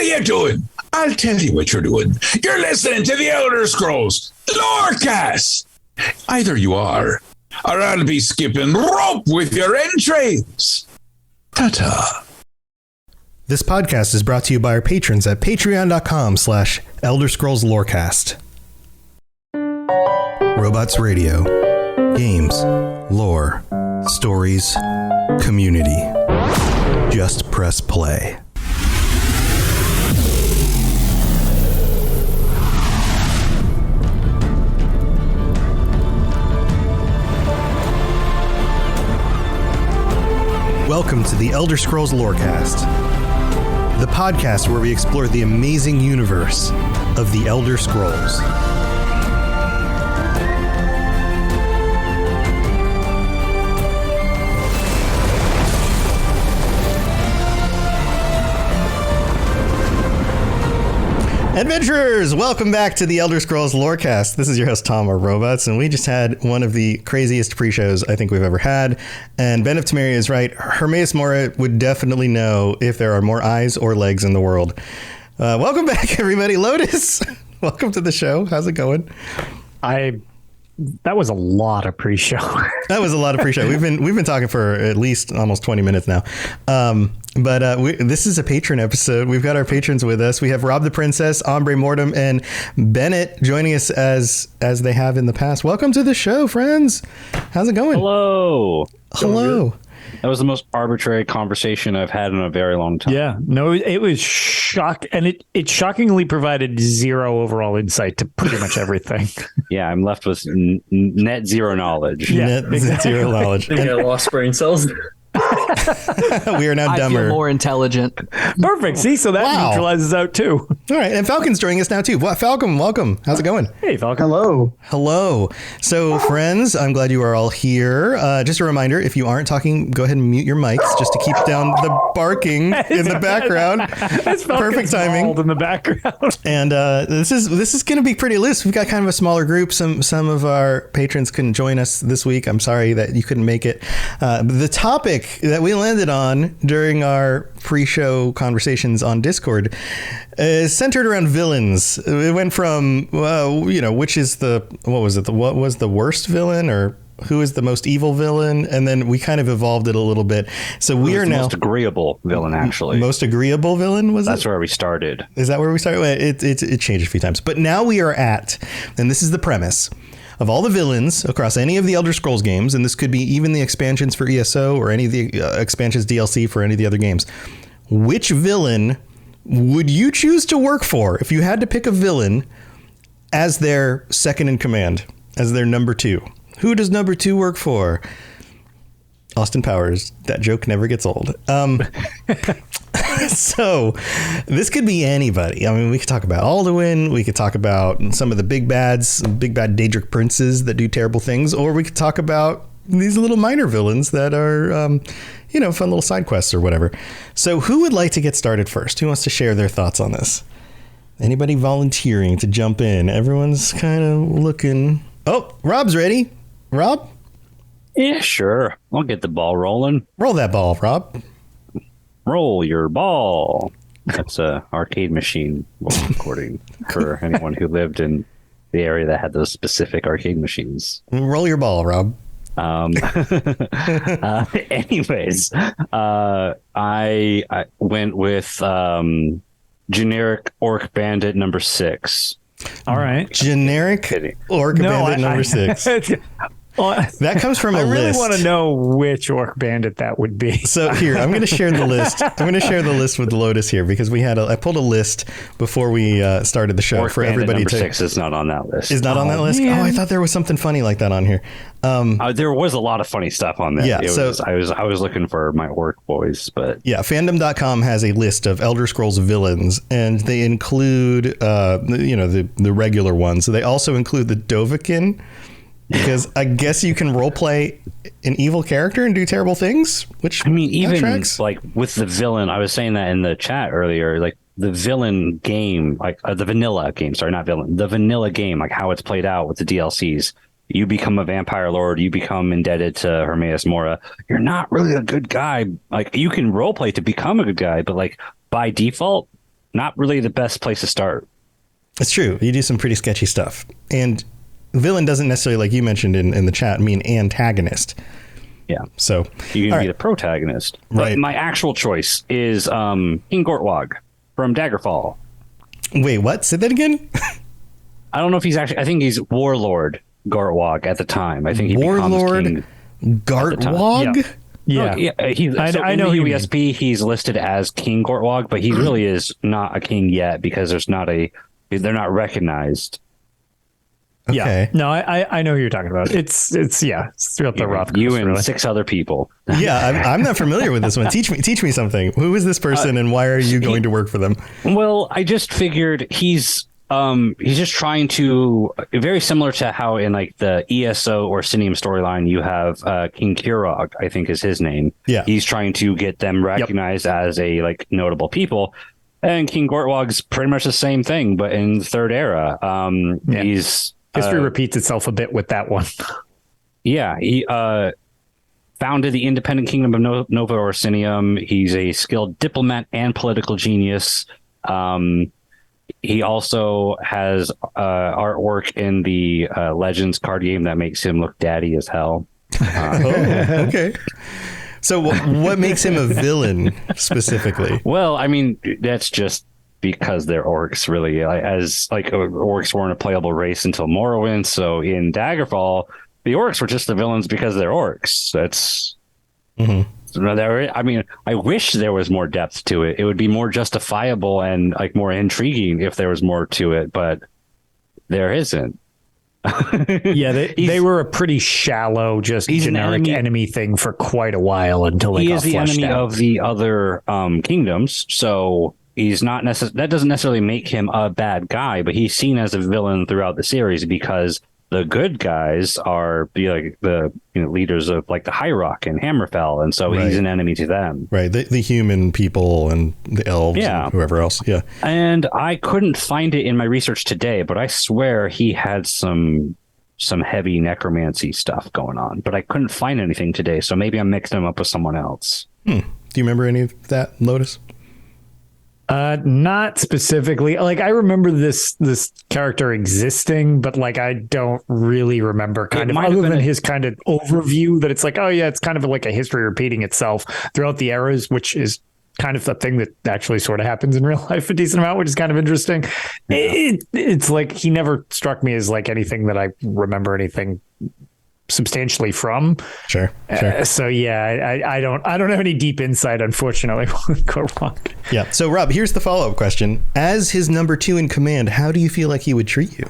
you doing? I'll tell you what you're doing. You're listening to the Elder Scrolls Lorecast. Either you are, or I'll be skipping rope with your entrails. Ta-ta. This podcast is brought to you by our patrons at patreon.com/Elder Scrolls Lorecast. Robots Radio. Games. Lore. Stories. Community. Just press play. Welcome to the Elder Scrolls Lorecast, the podcast where we explore the amazing universe of the Elder Scrolls. Adventurers, welcome back to the Elder Scrolls Lorecast. This is your host, Tom, or Robots, and we just had one of the craziest pre-shows I think we've ever had. And Ben of Temeria is right. Hermaeus Mora would definitely know if there are more eyes or legs in the world. Welcome back, everybody. Lotus, welcome to the show. How's it going? That was a lot of pre-show. That was a lot of pre-show. We've been talking for at least almost 20 minutes now. But this is a patron episode. We've got our patrons with us. We have Rob the Princess, Ombre Mortem, and Bennett joining us as they have in the past. Welcome to the show, friends. How's it going? Hello. Hello. That was the most arbitrary conversation I've had in a very long time. Yeah, no, it was and it shockingly provided zero overall insight to pretty much everything. Yeah, I'm left with net zero knowledge. Yeah, net zero knowledge. I lost brain cells. We are now dumber. I feel more intelligent. Perfect. See, so that neutralizes out too. All right, and Falcon's joining us now too. Falcon, welcome. How's it going? Hey, Falcon. Hello. So, friends, I'm glad you are all here. Just a reminder, if you aren't talking, go ahead and mute your mics just to keep down the barking in the background. That's perfect timing in the background. And this is going to be pretty loose. We've got kind of a smaller group. Some of our patrons couldn't join us this week. I'm sorry that you couldn't make it. The topic that we landed on during our pre-show conversations on Discord is centered around villains. It went from, what was the worst villain, or who is the most evil villain? And then we kind of evolved it a little bit. So we are now most agreeable villain, actually. Most agreeable villain, was That's where we started. Is that where we started? It changed a few times. But now we are at, and this is the premise, of all the villains across any of the Elder Scrolls games, and this could be even the expansions for ESO or any of the expansions DLC for any of the other games, which villain would you choose to work for if you had to pick a villain as their second in command, as their number two? Who does number two work for? Austin Powers. That joke never gets old. So this could be anybody. I mean, we could talk about Alduin. We could talk about some of the big bad Daedric princes that do terrible things, or we could talk about these little minor villains that are, fun little side quests or whatever. So who would like to get started first? Who wants to share their thoughts on this? Anybody volunteering to jump in? Everyone's kind of looking. Oh, Rob's ready. Rob? Yeah, sure. I'll get the ball rolling. Roll that ball, Rob. Roll your ball. That's a arcade machine recording for anyone who lived in the area that had those specific arcade machines. Roll your ball, Rob. Anyways, I went with generic orc bandit number 6. All right. Generic orc bandit number 6. That comes from a list. I really want to know which orc bandit that would be. So here, I'm going to share the list. I'm going to share the list with Lotus here because I pulled a list before we started the show orc for everybody number to. 6 is not on that list. Is not on that list? Man. Oh, I thought there was something funny like that on here. There was a lot of funny stuff on there. Yeah, I was looking for my orc boys, but yeah, fandom.com has a list of Elder Scrolls villains, and they include the regular ones. So they also include the Dovahkiin. Because I guess you can roleplay an evil character and do terrible things, which I mean, even tracks. Like with the villain, I was saying that in the chat earlier, like the villain game, like the vanilla game, sorry, not villain, the vanilla game, like how it's played out with the DLCs. You become a vampire lord, you become indebted to Hermaeus Mora. You're not really a good guy. Like you can roleplay to become a good guy, but like by default, not really the best place to start. It's true. You do some pretty sketchy stuff. And villain doesn't necessarily, like you mentioned in the chat, mean antagonist. Yeah. So you can be the protagonist. Right. But my actual choice is King Gortwog from Daggerfall. Wait, what? Say that again? I don't know if he's actually... I think he's Warlord Gortwog at the time. I think he Warlord becomes King Gartwog? Yeah. I know in the USP he's listed as King Gortwog, but he really is not a king yet because they're not recognized. Okay. Yeah. No, I know who you're talking about. It's throughout the Roth. You and 6 other people. Yeah, I'm not familiar with this one. Teach me something. Who is this person and why are you going to work for them? Well, I just figured he's just trying to, very similar to how in like the ESO or Sinium storyline you have King Kurog, I think is his name. Yeah. He's trying to get them recognized as a like notable people. And King Gortwog's pretty much the same thing, but in the Third Era. He's history repeats itself a bit with that one. Yeah, he founded the independent kingdom of Nova Orsinium. He's a skilled diplomat and political genius. He also has artwork in the Legends card game that makes him look daddy as hell. Okay. So what makes him a villain specifically? Well, I mean, that's just because they're orcs, really. Orcs weren't a playable race until Morrowind. So in Daggerfall, the orcs were just the villains because they're orcs. That's... Mm-hmm. I mean, I wish there was more depth to it. It would be more justifiable and like more intriguing if there was more to it, but there isn't. Yeah, they were a pretty shallow, just generic enemy thing for quite a while until they got fleshed out. He is the enemy of the other kingdoms, so he's not that doesn't necessarily make him a bad guy, but he's seen as a villain throughout the series because the good guys are the leaders of like the High Rock and Hammerfell, and so he's an enemy to them. Right, the human people and the elves and whoever else. Yeah, and I couldn't find it in my research today, but I swear he had some heavy necromancy stuff going on, but I couldn't find anything today, so maybe I'm mixing him up with someone else. Do you remember any of that, Lotus? Not specifically. Like I remember this character existing, but like I don't really remember other than his kind of overview that it's like, oh yeah, it's kind of like a history repeating itself throughout the eras, which is kind of the thing that actually sort of happens in real life a decent amount, which is kind of interesting. Yeah. It's like he never struck me as like anything that I remember anything substantially from. Sure. So yeah, I don't have any deep insight, unfortunately. Yeah. So Rob, here's the follow-up question. As his number 2 in command, how do you feel like he would treat you?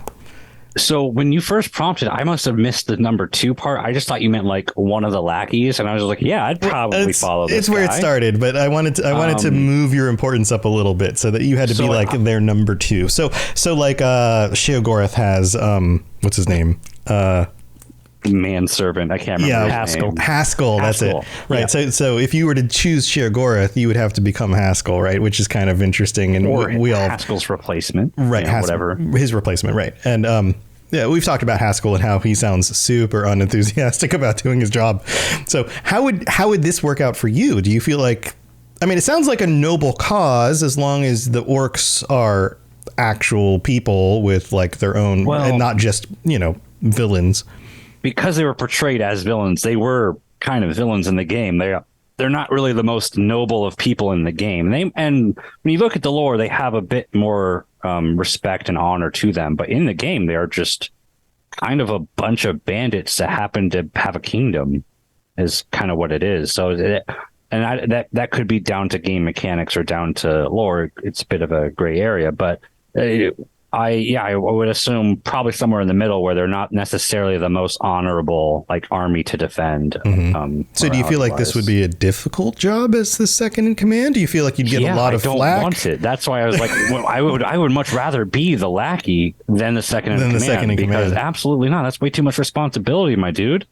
So when you first prompted, I must have missed the number 2 part. I just thought you meant like one of the lackeys, and I was like, yeah, I'd probably follow this. It's where it started, but I wanted to move your importance up a little bit so that you had to be like their number 2. So like Sheogorath has what's his name? Manservant. I can't remember. Haskell. That's it. Right. Yeah. So if you were to choose Sheogorath, you would have to become Haskell, right? Which is kind of interesting. And we all Haskell's replacement, right? Whatever his replacement, right? And yeah, we've talked about Haskell and how he sounds super unenthusiastic about doing his job. So how would this work out for you? Do you feel like? I mean, it sounds like a noble cause as long as the orcs are actual people with like their own, and not just villains. Because they were portrayed as villains, they were kind of villains in the game. They're not really the most noble of people in the game. And when you look at the lore, they have a bit more respect and honor to them. But in the game, they are just kind of a bunch of bandits that happen to have a kingdom, is kind of what it is. So that could be down to game mechanics or down to lore. It's a bit of a gray area, but I would assume probably somewhere in the middle where they're not necessarily the most honorable like army to defend. Mm-hmm. So do you feel like this would be a difficult job as the second in command? Do you feel like you'd get a lot of flack? I don't want it. That's why I was like, I would much rather be the lackey than the second in command. Because absolutely not. That's way too much responsibility, my dude.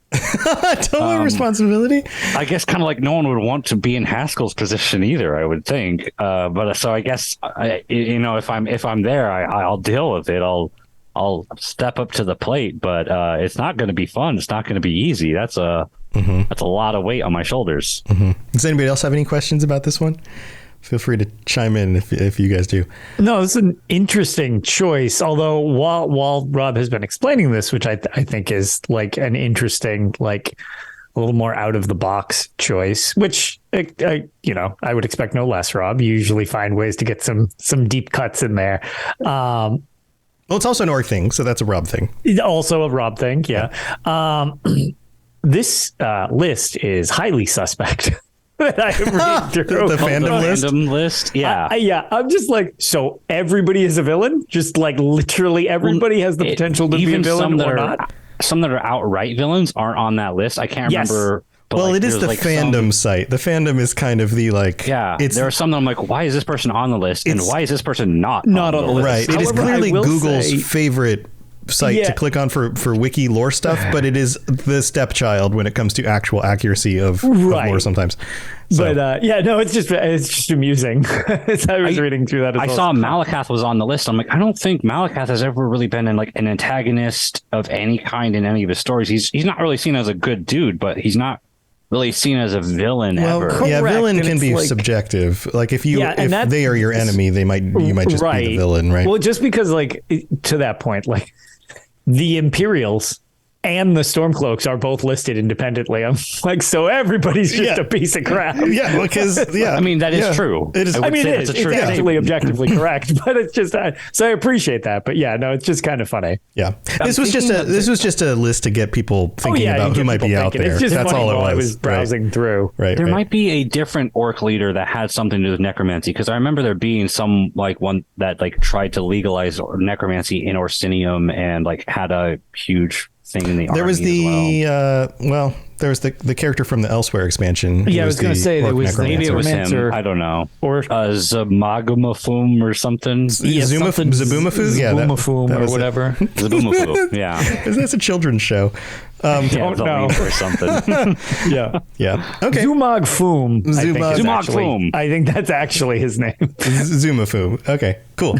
Totally responsibility. I guess kind of like no one would want to be in Haskell's position either, I would think. But so I guess if I'm there, I'll deal with it. I'll step up to the plate, but it's not going to be fun. It's not going to be easy. That's a lot of weight on my shoulders. Mm-hmm. Does anybody else have any questions about this one Feel free to chime in if you guys do. No, it's an interesting choice. Although while Rob has been explaining this, which I think is like an interesting, like a little more out of the box choice, which I would expect no less. Rob, you usually find ways to get some deep cuts in there. Well, it's also an orc thing, so that's a Rob thing. Also a Rob thing, yeah. This list is highly suspect. That I read through the fandom list. Yeah. Yeah. I'm just like, so everybody is a villain? Just like literally everybody has the potential to be a villain or not? Some that are outright villains aren't on that list. I can't remember. But well, it is the fandom site. The fandom is kind of the like. Yeah. There are some that I'm like, why is this person on the list? And why is this person not on the list? Right. It is clearly Google's favorite site to click on for wiki lore stuff, but it is the stepchild when it comes to actual accuracy of lore sometimes. So. But it's just amusing. As I was reading through that, I saw Malakath was on the list. I'm like, I don't think Malakath has ever really been in like an antagonist of any kind in any of his stories. He's not really seen as a good dude, but he's not really seen as a villain ever. Correct. Yeah, villain can be like, subjective. Like if they are your enemy, you might just be the villain, right? Well, just because like to that point, like the Imperials and the Stormcloaks are both listed independently. I'm like, so everybody's just a piece of crap. Yeah, because I mean that is true. It is. It's actually objectively correct, but it's just so I appreciate that. But yeah, no, it's just kind of funny. Yeah, this was just a list to get people thinking about who might be out there. It's just That's all it was. I was browsing through. Right. There might be a different orc leader that had something to do with necromancy, because I remember there being some like one that like tried to legalize necromancy in Orsinium and like had a huge thing in the army. There was there was the character from the Elsewhere expansion. Yeah, I was going to say there was maybe it was him. I don't know. Or Zamagumafum or something. Zaboomafoo? Yeah, Zaboomafum or whatever. Zaboomafoo. Yeah, that's a children's show. Don't know or something. Yeah. Okay. Zumag Foom. Zumag Foom. I think that's actually his name. Zumafoom. Okay. Cool.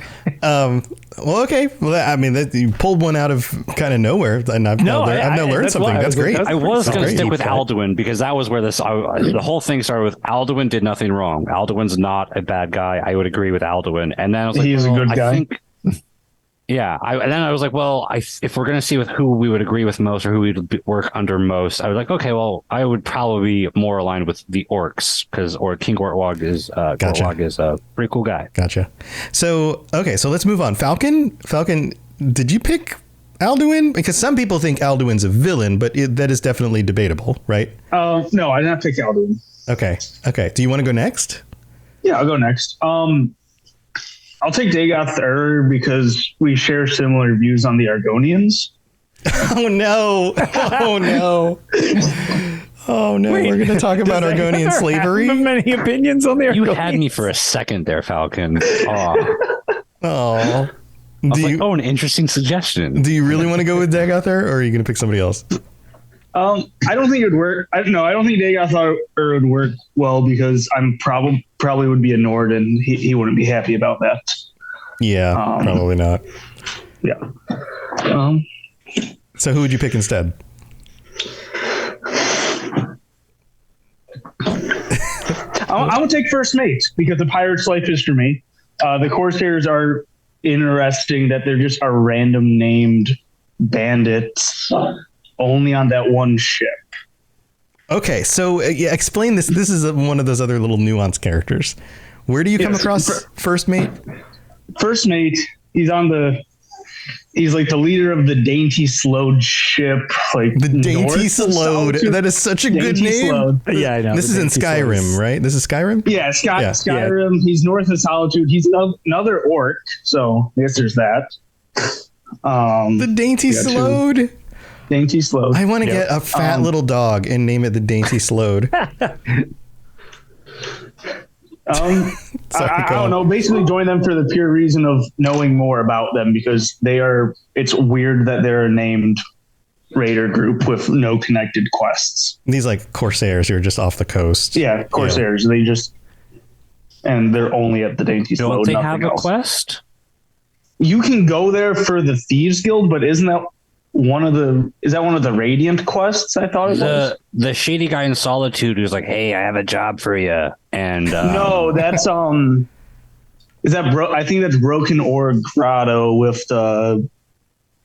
Okay. Well, I mean, you pulled one out of kind of nowhere, and I've now learned something. That's great. I was going to stick with Alduin because that was where the whole thing started with. Alduin did nothing wrong. Alduin's not a bad guy. I would agree with Alduin, and then I was like, he's a good guy. Yeah, and then I was like, well, if we're going to see with who we would agree with most or who we would work under most, I was like, okay, well, I would probably be more aligned with the orcs because King Gortwog is Gortwog is a pretty cool guy. Gotcha. So let's move on. Falcon, did you pick Alduin? Because some people think Alduin's a villain, but that is definitely debatable, right? No, I did not pick Alduin. Okay. Do you want to go next? Yeah, I'll go next. I'll take Dagoth Ur because we share similar views on the Argonians. Oh no! Wait, we're going to talk about Argonian slavery. Have many opinions on the Argonians. You had me for a second there, Falcon. Oh. An interesting suggestion. Do you really want to go with Dagoth Ur, or are you going to pick somebody else? I don't think it would work. I don't think Dagoth Ur would work well because I'm probably would be a Nord and he wouldn't be happy about that. Yeah, probably not. Yeah. So who would you pick instead? I would take First Mate because the pirate's life is for me. The Corsairs are interesting that they're just a random named bandits only on that one ship. Okay, so explain this. This is one of those other little nuanced characters. Where do you come across First Mate? First Mate, he's like the leader of the Dainty Slowed ship. Like the Dainty Slowed. That is such a good name. Slowed. Yeah, I know. This is in Skyrim, right? This is Skyrim? Yeah, Skyrim. He's north of Solitude. He's another orc, so I guess there's that. The Dainty Slowed. Dainty Slowed. I want to get a fat little dog and name it the Dainty Slowed. I don't know. Basically, join them for the pure reason of knowing more about them because it's weird that they're a named raider group with no connected quests. These like Corsairs who are just off the coast. Yeah, Corsairs. Yeah. And they're only at the Dainty Slowed. Don't they have a quest? You can go there for the Thieves Guild, but isn't that one of the Radiant quests? I thought it was the shady guy in Solitude who's like, hey, I have a job for you. And no, that's is that I think that's Broken Ore Grotto with the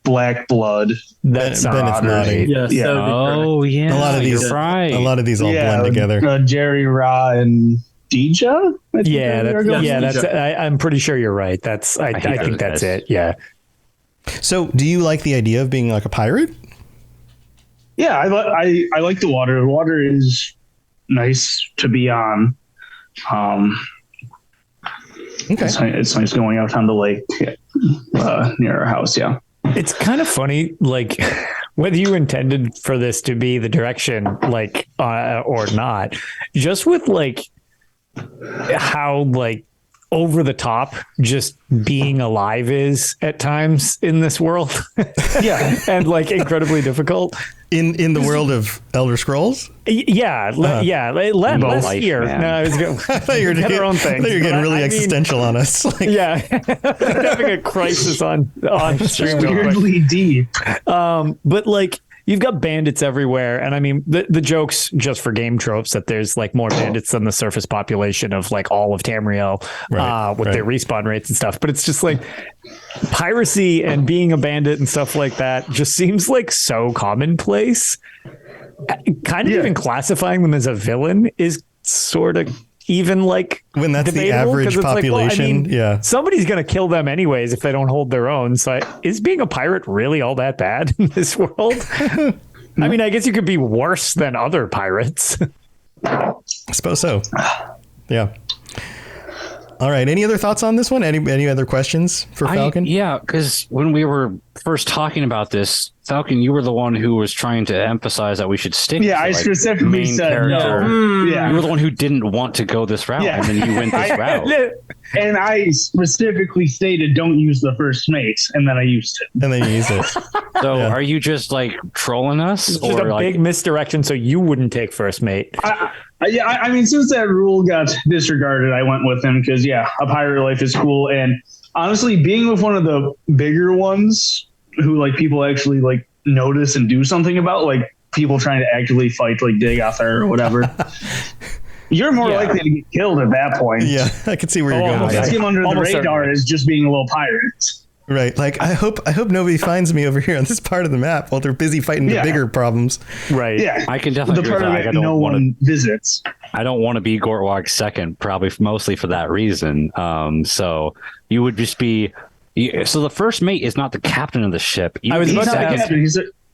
black blood. That's Bennett's nodding. Yes, Yeah. oh yeah, A lot of these, you're right. a lot of these all blend together. Jerry Ra and Deja. I'm pretty sure you're right. I think that's it. Yeah. So, do you like the idea of being like a pirate? Yeah, I like the water. The water is nice to be on. Okay. It's nice going out on the lake near our house. Yeah. It's kind of funny, like whether you intended for this to be the direction, like, or not, just with like how like over the top just being alive is at times in this world. Yeah. And like incredibly difficult. In the world of Elder Scrolls? Yeah. Last life, year. man. No, I was going to get their own thing. You're getting really existential on us. Like, yeah. Having a crisis on stream. Weirdly deep. But like, you've got bandits everywhere. And I mean, the joke's just for game tropes that there's like more bandits than the surface population of like all of Tamriel with their respawn rates and stuff. But it's just like piracy and being a bandit and stuff like that just seems like so commonplace. Kind of even classifying them as a villain is sort of even like when that's the average population. Like, well, I mean, somebody's going to kill them anyways if they don't hold their own. So is being a pirate really all that bad in this world? I mean, I guess you could be worse than other pirates. I suppose so. Yeah. All right. Any other thoughts on this one? Any other questions for Falcon? Yeah, because when we were first talking about this, Falcon, you were the one who was trying to emphasize that we should stick. Yeah, to, I specifically main said character. no. Yeah, you were the one who didn't want to go this route, and then you went this route. And I specifically stated, "Don't use the first mate," and then I used it. And then you used it. So, are you just like trolling us, it's just a big misdirection, so you wouldn't take first mate? I mean, since that rule got disregarded, I went with him because a pirate life is cool, and honestly, being with one of the bigger ones who like people actually like notice and do something about, like people trying to actively fight like Dagoth or whatever. You're more likely to get killed at that point. Yeah, I can see where you're going with that. Him under the radar is just being a little pirate. Right. Like, I hope nobody finds me over here on this part of the map while they're busy fighting the bigger problems. Right. Yeah. I can definitely the part of it no one visits. I don't want to be Gortwog's second, probably mostly for that reason. So you would just be. So the first mate is not the captain of the ship. I was about to ask.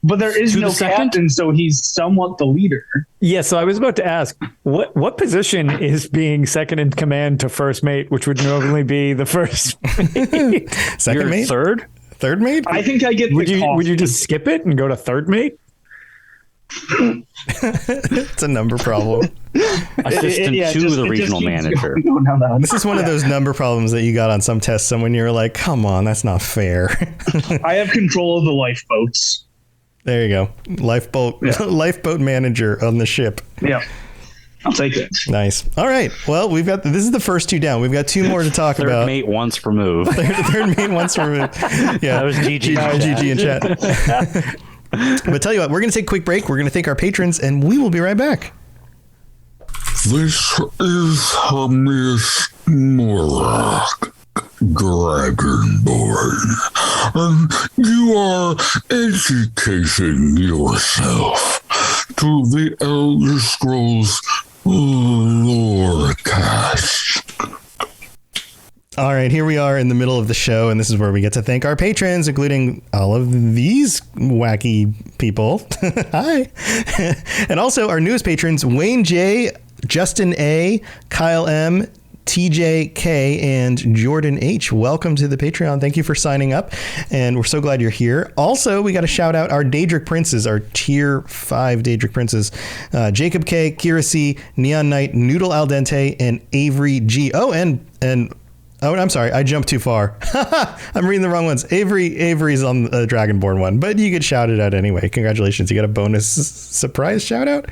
But there is no captain, so he's somewhat the leader. Yeah, so I was about to ask, what position is being second in command to first mate, which would normally be the first mate? Second mate? Third mate? I think I get would you just skip it and go to third mate? It's a number problem. Assistant to the regional manager. This is one of those number problems that you got on some tests. Someone you're like, come on, that's not fair. I have control of the lifeboats. There you go. Lifeboat manager on the ship. Yeah. I'll take it. Nice. All right. Well, this is the first two down. We've got two more to talk about. Third mate once removed. Third mate once removed. Yeah. That was GG in chat. But tell you what, we're going to take a quick break. We're going to thank our patrons, and we will be right back. This is Hamis Morak, Dragonborn, and you are educating yourself to the Elder Scrolls Lorecast. All right, here we are in the middle of the show, and this is where we get to thank our patrons, including all of these wacky people. Hi. And also our newest patrons, Wayne J., Justin A., Kyle M., TJ K, and Jordan H. Welcome to the Patreon. Thank you for signing up, and we're so glad you're here. Also, we got to shout out our Daedric Princes, our Tier 5 Daedric Princes. Jacob K, Kira C, Neon Knight, Noodle Al Dente, and Avery G. Oh, and Oh, I'm sorry. I jumped too far. I'm reading the wrong ones. Avery's on the Dragonborn one, but you get shouted out anyway. Congratulations. You got a bonus surprise shout out.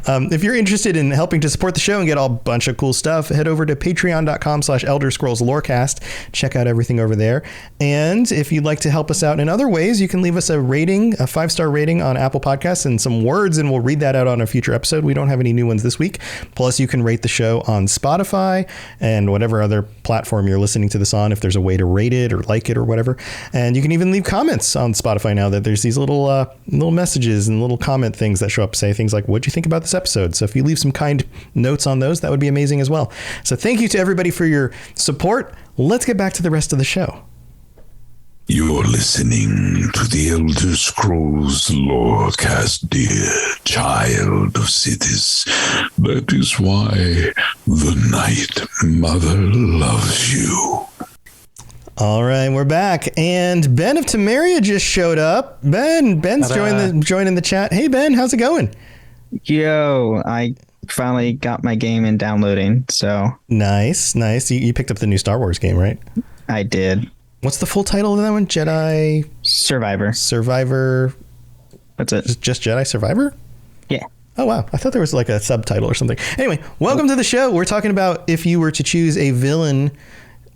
If you're interested in helping to support the show and get a bunch of cool stuff, head over to patreon.com/Elder Scrolls Lorecast. Check out everything over there. And if you'd like to help us out in other ways, you can leave us a rating, a 5-star rating on Apple Podcasts and some words, and we'll read that out on a future episode. We don't have any new ones this week. Plus, you can rate the show on Spotify and whatever other platform you're listening to this on, if there's a way to rate it or like it or whatever. And you can even leave comments on Spotify now that there's these little messages and little comment things that show up, say things like, what'd you think about this episode? So if you leave some kind notes on those, that would be amazing as well. So thank you to everybody for your support. Let's get back to the rest of the show. You're listening to the Elder Scrolls Lorecast, dear child of cities. That is why the Night Mother loves you. All right, we're back. And Ben of Temeria just showed up. Ben's joining the chat. Hey, Ben, how's it going? Yo, I finally got my game and downloading, so. Nice. You picked up the new Star Wars game, right? I did. What's the full title of that one? Jedi Survivor. That's it. Just Jedi Survivor? Yeah. Oh, wow. I thought there was like a subtitle or something. Anyway, welcome to the show. We're talking about if you were to choose a villain,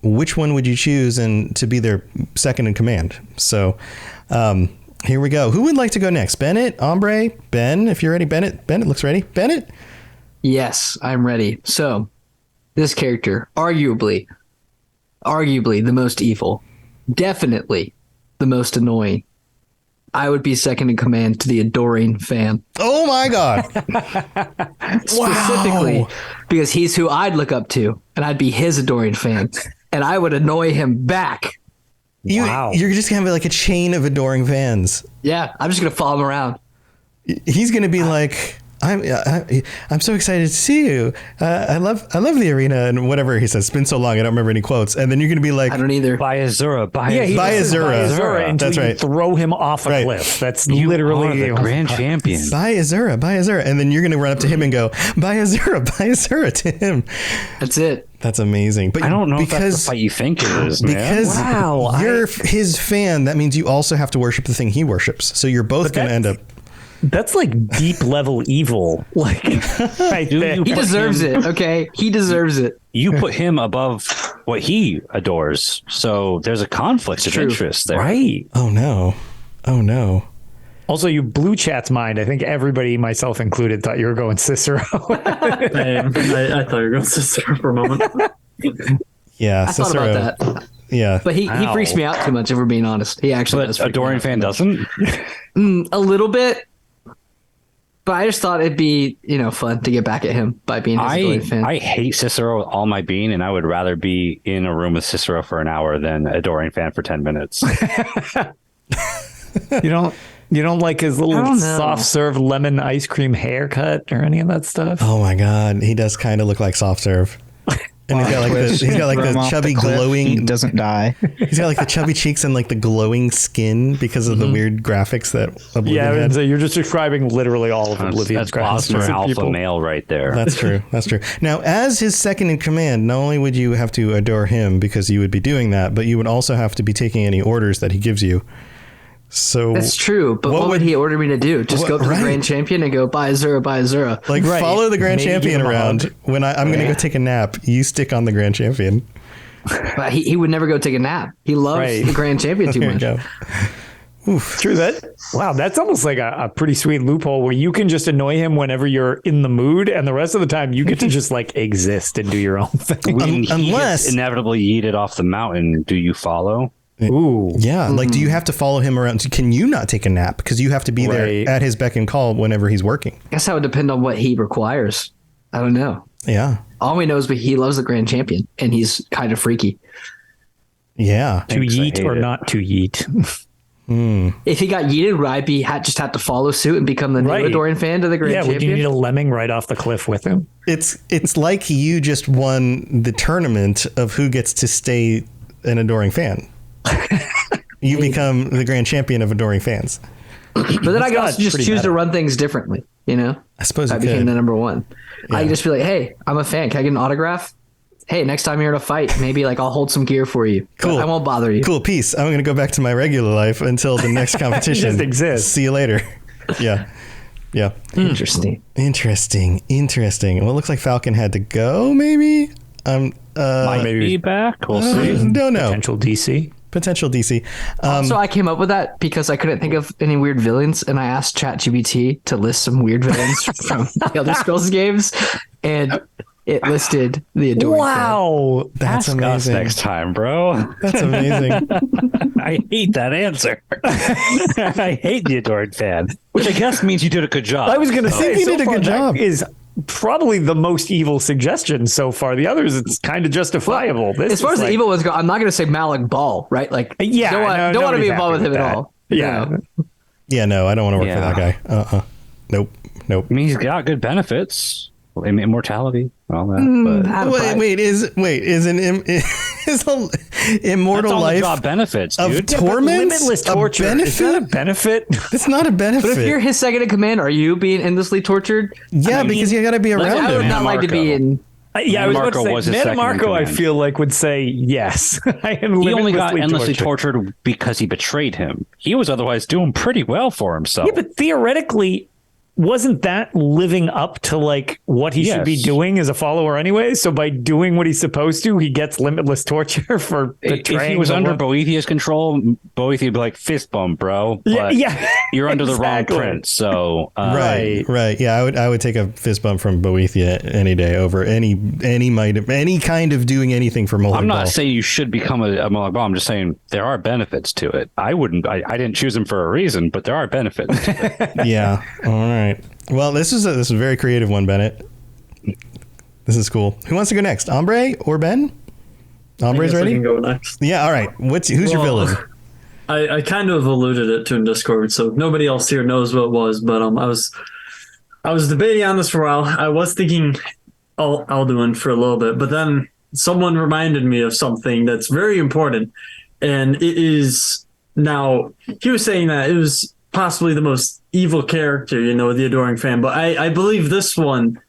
which one would you choose and to be their second in command? So here we go. Who would like to go next? Bennett, Ombre, Ben, if you're ready. Bennett looks ready. Bennett? Yes, I'm ready. So this character, arguably the most evil. Definitely the most annoying. I would be second in command to the Adoring fan. Oh my God. Specifically because he's who I'd look up to, and I'd be his Adoring fan, and I would annoy him back. You're just going to have like a chain of adoring fans. Yeah, I'm just going to follow him around. He's going to be like, I'm so excited to see you. I love the arena and whatever he says. It's been so long, I don't remember any quotes. And then you're going to be like, I don't either. By Azura. Until you throw him off a cliff. That's literally the grand champion. By Azura. And then you're going to run up to him and go, by Azura to him. That's it. That's amazing. But I don't know if that's the fight you think it is, man. Because you're his fan, that means you also have to worship the thing he worships. So you're both going to end up. That's like deep level evil. Like he deserves it. Okay, he deserves it. You put him above what he adores, so there's a conflict of interest there, right? Oh no. Also, you blew chat's mind. I think everybody, myself included, thought you were going Cicero. I thought you were going Cicero for a moment. Yeah, I thought about that. Yeah, but he freaks me out too much. If we're being honest, he actually. But Adoring fan doesn't. A little bit. But I just thought it'd be, fun to get back at him by being his Adoring fan. I hate Cicero with all my being, and I would rather be in a room with Cicero for an hour than Adoring fan for 10 minutes. You don't like his little soft serve lemon ice cream haircut or any of that stuff? Oh my God, he does kind of look like soft serve. And he's got like the chubby glowing. He doesn't die. He's got like the chubby cheeks and like the glowing skin because of the weird graphics that Oblivion had. So you're just describing literally all of Oblivion's graphics. That's alpha male right there. That's true. Now, as his second in command, not only would you have to adore him because you would be doing that, but you would also have to be taking any orders that he gives you. So that's true, but what would he order me to do? Just go up to the Grand Champion and go, buy Azura. Like, follow the Grand Champion around. When I'm going to go take a nap, you stick on the Grand Champion. But he would never go take a nap. He loves the Grand Champion too much. Oof. True that. Wow, that's almost like a pretty sweet loophole where you can just annoy him whenever you're in the mood, and the rest of the time you get to just like exist and do your own thing. Unless inevitably yeeted off the mountain, do you follow? Ooh. Yeah. Like, do you have to follow him around? Can you not take a nap? Because you have to be there at his beck and call whenever he's working. I guess that would depend on what he requires. I don't know. Yeah. All we know is he loves the Grand Champion, and he's kind of freaky. Yeah. To yeet or not to yeet. If he got yeeted, would I just have to follow suit and become the new Adoring fan to the Grand Champion? Would you need a lemming right off the cliff with him? It's like you just won the tournament of who gets to stay an Adoring fan. You become the Grand Champion of Adoring fans. But then I could also just choose to run things differently, I suppose I became the number one. Yeah. I could just be like, hey, I'm a fan. Can I get an autograph? hey, next time you're in a fight, maybe like I'll hold some gear for you. Cool. I won't bother you. Cool. Peace. I'm going to go back to my regular life until the next competition. Just exists. See you later. Yeah. Yeah. Interesting. Interesting. Well, it looks like Falcon had to go, maybe? Might be back. We'll see. Don't know. Potential DC. So I came up with that because I couldn't think of any weird villains, and I asked ChatGPT to list some weird villains from the Elder Scrolls games, and it listed the Adoring Wow. That's Ask us amazing. next time, bro. That's amazing. I hate that answer. I hate the Adored Fan, which I guess means you did a good job. I was going to say, he so did a far, good that job. Is probably the most evil suggestion so far. The others, it's kind of justifiable. This As far is as the evil ones go, I'm not going to say Malik Ball, right? Like, Yeah, don't want to be nobody's involved with happy him at that. all. Yeah. You know? Yeah, no, I don't want to work for that guy. Nope. I mean, he's got good benefits, immortality, all that. But Out of five. Is a immortal that's all the life job benefits, dude. of torment Limitless torture. Is that a benefit? It's not a benefit. But if you're his second in command, are you being endlessly tortured? Yeah, because you got to be around I would him. not like to be in. Yeah, I was about Marco was to his say, second in Marco, I command. feel like would say yes. I am He only got limitlessly endlessly tortured because he betrayed him. He was otherwise doing pretty well for himself. Yeah, but theoretically, wasn't that living up to like what he should be Yes. doing as a follower anyway? So by doing what he's supposed to, he gets limitless torture for betraying. If he was under someone. Boethiah's control, Boethia would be like, fist bump, bro. Yeah, But yeah, you're under the wrong exactly. prince. So Right. Yeah, I would take a fist bump from Boethia any day over any kind of doing anything for Molag I'm not Bal. saying you should become a Molag Bal. I'm just saying there are benefits to it. I didn't choose him for a reason, but there are benefits to it. Yeah. All right. Well, this is a very creative one, Bennett. This is cool. Who wants to go next? Ombre or Ben? Ombre's I ready? can go next. Yeah. All right. Who's your villain? I kind of alluded it to in Discord, so nobody else here knows what it was. But I was debating on this for a while. I was thinking Alduin for a little bit, but then someone reminded me of something that's very important, and it is now. He was saying that it was possibly the most evil character, the Adoring Fan, but I believe this one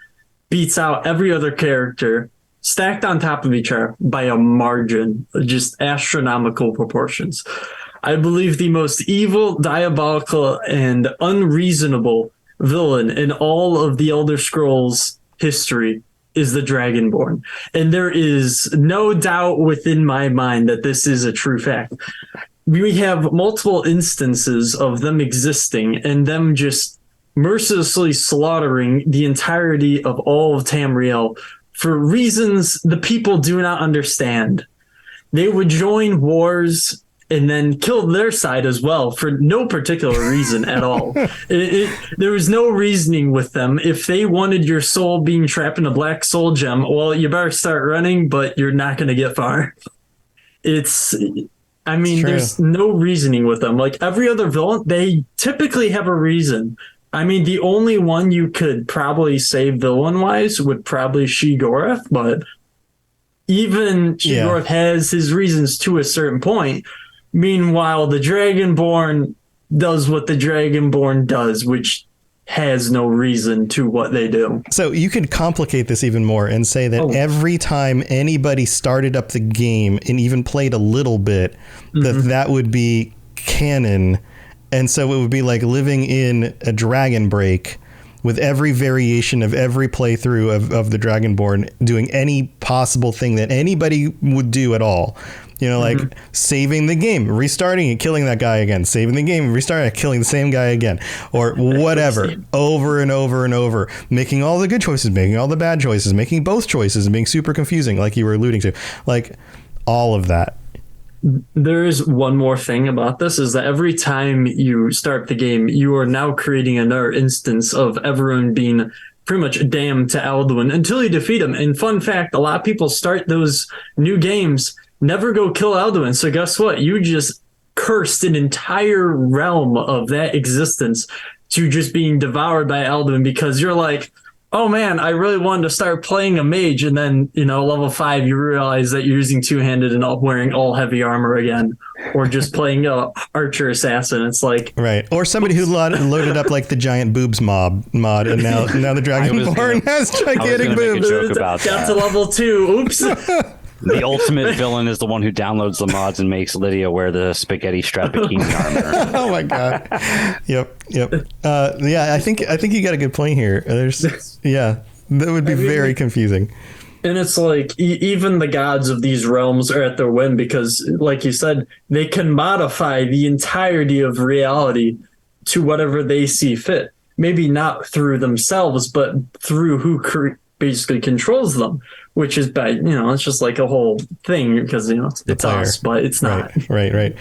beats out every other character stacked on top of each other by a margin, just astronomical proportions. I believe the most evil, diabolical, and unreasonable villain in all of the Elder Scrolls history is the Dragonborn. And there is no doubt within my mind that this is a true fact. We have multiple instances of them existing and them just mercilessly slaughtering the entirety of all of Tamriel for reasons the people do not understand. They would join wars and then kill their side as well for no particular reason at all. There was no reasoning with them. If they wanted your soul being trapped in a black soul gem, well, you better start running, but you're not going to get far. There's no reasoning with them. Like every other villain, they typically have a reason. I mean, the only one you could probably say villain-wise would probably Sheogorath, but even Sheogorath has his reasons to a certain point. Meanwhile, the Dragonborn does what the Dragonborn does, which has no reason to what they do. So you could complicate this even more and say that every time anybody started up the game and even played a little bit, that would be canon. And so it would be like living in a Dragon Break with every variation of every playthrough of the Dragonborn doing any possible thing that anybody would do at all. Like saving the game, restarting it, killing that guy again, saving the game, restarting it, killing the same guy again, or whatever, over and over and over, making all the good choices, making all the bad choices, making both choices and being super confusing, like you were alluding to, like all of that. There is one more thing about this is that every time you start the game, you are now creating another instance of everyone being pretty much damned to Alduin until you defeat him. And fun fact, a lot of people start those new games, never go kill Alduin. So guess what? You just cursed an entire realm of that existence to just being devoured by Alduin because you're like, oh man, I really wanted to start playing a mage. And then, level 5, you realize that you're using two-handed and wearing all heavy armor again. or just playing a archer assassin. It's like right, or somebody who loaded up like the giant boobs mod, and now the Dragonborn has gigantic boobs. Joke about got that. to level 2. Oops. The ultimate villain is the one who downloads the mods and makes Lydia wear the spaghetti strap bikini armor. Oh my god. Yep. Yeah, I think you got a good point here. That would be very confusing. And it's like even the gods of these realms are at their whim because, like you said, they can modify the entirety of reality to whatever they see fit. Maybe not through themselves, but through who basically controls them, which is bad. It's just like a whole thing because, it's us, but it's not. Right.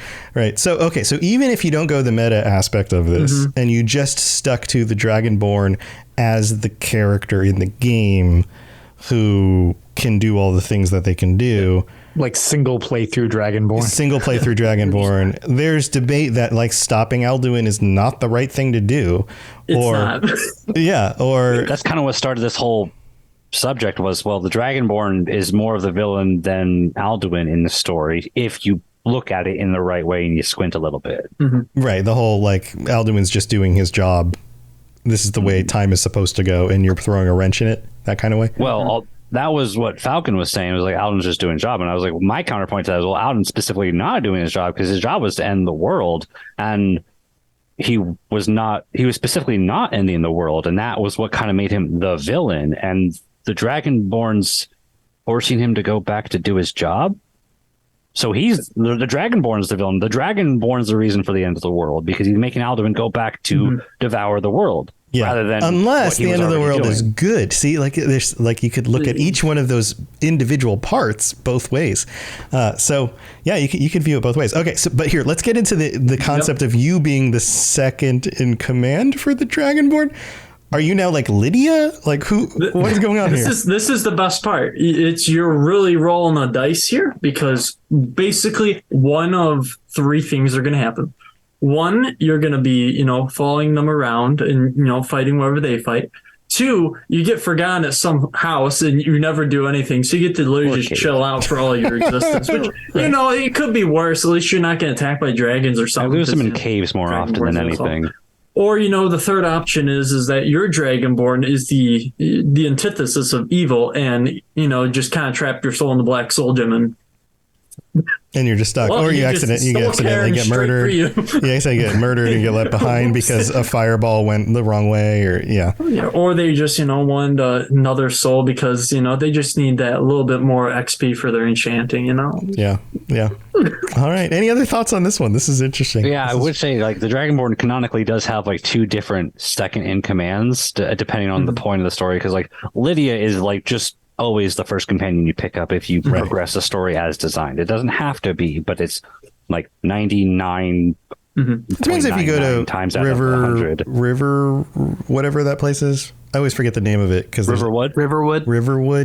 So even if you don't go the meta aspect of this and you just stuck to the Dragonborn as the character in the game who can do all the things that they can do, like single playthrough Dragonborn, there's debate that like stopping Alduin is not the right thing to do. It's not. Or that's kind of what started this whole subject was, well, the Dragonborn is more of the villain than Alduin in the story if you look at it in the right way and you squint a little bit. Right, the whole like Alduin's just doing his job, this is the way time is supposed to go, and you're throwing a wrench in it, that kind of way. Well, that was what Falcon was saying. It was like Alden's just doing his job, and I was like, well, my counterpoint to that is, well, Alden's specifically not doing his job because his job was to end the world, and he was specifically not ending the world, and that was what kind of made him the villain. And the Dragonborn's forcing him to go back to do his job. So he's the Dragonborn's the villain. The Dragonborn's the reason for the end of the world because he's making Alduin go back to devour the world. Yeah, rather than unless the end of the world is good. See, like there's like you could look at each one of those individual parts both ways. So yeah, you could view it both ways. Okay, so but here let's get into the concept of you being the second in command for the Dragonborn. Are you now like Lydia? Like what is going on here? This is the best part. It's you're really rolling the dice here because basically one of 3 things are going to happen. One, you're going to be, following them around and, fighting wherever they fight. 2, you get forgotten at some house and you never do anything. So you get to literally just chill out for all your existence, which, it could be worse. At least you're not getting attacked by dragons or something. I lose them in caves more often than anything. Or, the third option is that your Dragonborn is the antithesis of evil and, just kind of trap your soul in the Black Soul Gem and you're just stuck, or you accidentally get murdered. You accidentally get murdered and get left behind because a fireball went the wrong way, or they just want another soul because they just need that little bit more XP for their enchanting. Yeah. All right. Any other thoughts on this one? This is interesting. Yeah, I would say like the Dragonborn canonically does have like 2 different second in commands depending on the point of the story. Because like Lydia is like just always the first companion you pick up if you progress the story as designed. It doesn't have to be, but it's like 99. Depends if you go to River, whatever that place is. I always forget the name of it because Riverwood.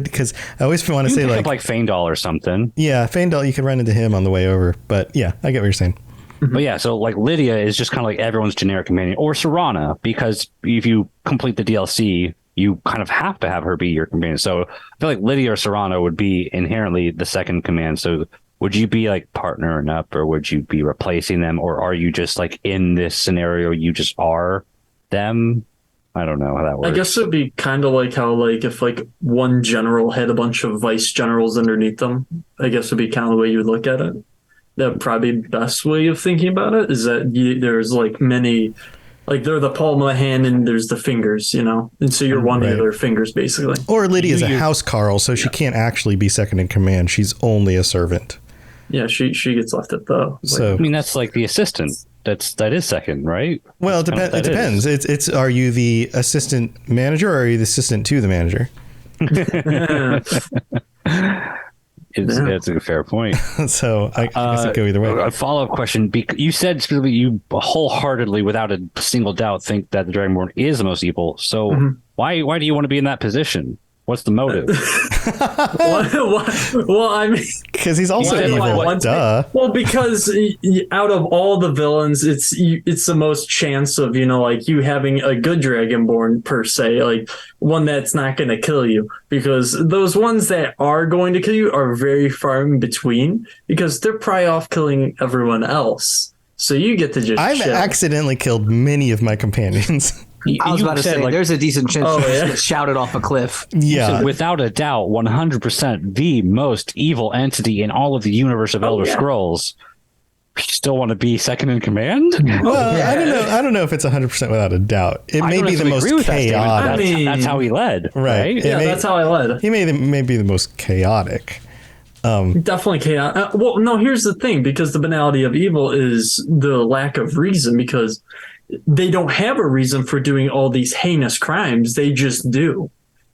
Because I always want to say like Faendal or something. Yeah, Faendal. You could run into him on the way over. But yeah, I get what you're saying. But yeah, so like Lydia is just kind of like everyone's generic companion, or Serana, because if you complete the DLC, you kind of have to have her be your companion. So I feel like Lydia or Serana would be inherently the second command. So would you be like partnering up, or would you be replacing them, or are you just like in this scenario you just are them? I don't know how that works. I guess it'd be kind of like how like if like one general had a bunch of vice generals underneath them. I guess it'd be kind of the way you would look at it. That probably best way of thinking about it is that there's like many. Like they're the palm of the hand and there's the fingers, and so you're one of their fingers basically. Or Lydia's a house Carl, so she can't actually be second in command. She's only a servant. Yeah, she gets left at the. So I mean, that's like the assistant. That is second, right? Well, it depends. It's are you the assistant manager or are you the assistant to the manager? It's a fair point. So I guess it go either way. A follow-up question. You said specifically you wholeheartedly, without a single doubt, think that the Dragonborn is the most evil. So why do you want to be in that position? What's the motive? Well, I mean, because he's also Why- evil. why- Duh. well, because out of all the villains, it's the most chance of like you having a good Dragonborn per se, like one that's not going to kill you. Because those ones that are going to kill you are very far in between, because they're probably off killing everyone else. So you get to just. I've chill. accidentally killed many of my companions. I was about to say, there's a decent chance you just get shouted off a cliff. Yeah. Without a doubt, 100% the most evil entity in all of the universe of Elder Scrolls. You still want to be second in command? Well, I don't know if it's 100% without a doubt. It may be the most chaotic. That's how he led, right? Yeah, that's how I led. He may be the most chaotic. Definitely chaotic. Well, no, here's the thing, because the banality of evil is the lack of reason, because they don't have a reason for doing all these heinous crimes. They just do.